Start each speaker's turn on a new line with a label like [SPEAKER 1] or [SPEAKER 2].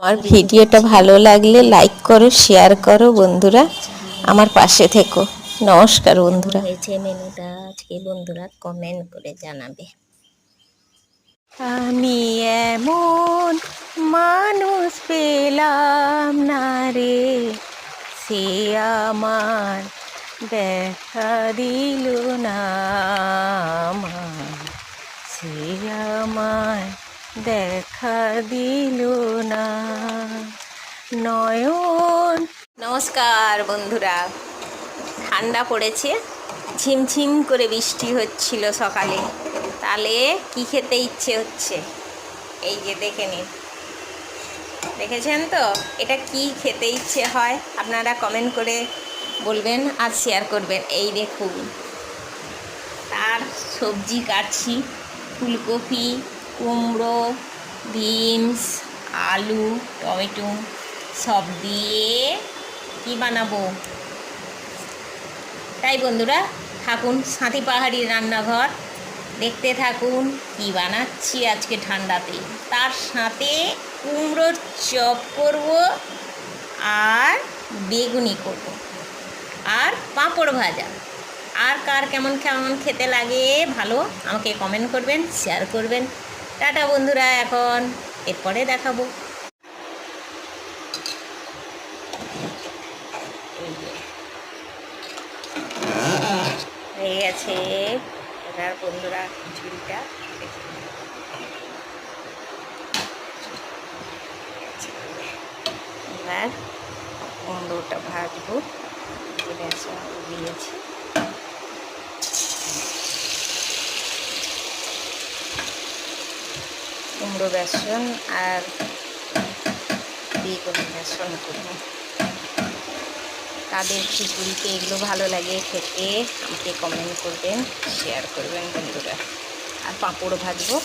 [SPEAKER 1] আমার ভিডিওটা ভালো লাগলে লাইক করো, শেয়ার করো বন্ধুরা, আমার পাশে থেকো। নমস্কার বন্ধুরা।
[SPEAKER 2] হয়েছে মেনুটা আজকে বন্ধুরা কমেন্ট করে জানাবে।
[SPEAKER 1] আমি এমন মানুষ পেলাম না রে, সে আমার দেখা দিল না, সে আমার দেখা দিল না নয়ন। নমস্কার বন্ধুরা। ঠান্ডা পড়েছে, ঝিমঝিম করে বৃষ্টি হচ্ছিল সকালে, তাহলে কি খেতে ইচ্ছে হচ্ছে এই যে দেখে নিন। দেখেছেন তো এটা কি খেতে ইচ্ছে হয়, আপনারা কমেন্ট করে বলবেন আর শেয়ার করবেন। এই দেখুন, তার সবজি কাটছি, ফুলকপি, কুমড়ো, বিনস, আলু, টমেটো সব দিয়ে কি বানাবো। তাই বন্ধুরা থাকুন সাথী পাহাড়ি রান্নাঘর, দেখতে থাকুন কি বানাচ্ছি আজকে ঠান্ডাতে। তার সাথে কুমড়োর চপ করব, আর বেগুনি করব, আর পাঁপড় ভাজা। আর কার কেমন কেমন খেতে লাগে ভালো আমাকে কমেন্ট করবেন, শেয়ার করবেন। টাটা বন্ধুরা, এখন এরপরে দেখাবো। হয়ে গেছে এবার বন্ধুরা ঝুড়িটা, এবার কুমড়োটা ভাজবো, বেসন দিয়েছি। কুমড়ো বেসন আর বেগুন বেসন করবো। তাদের খিচুড়িতে এগুলো ভালো লাগে খেতে আমাকে কমেন্ট করবেন, শেয়ার করবেন বন্ধুরা। আর পাঁপড় ভাজবো।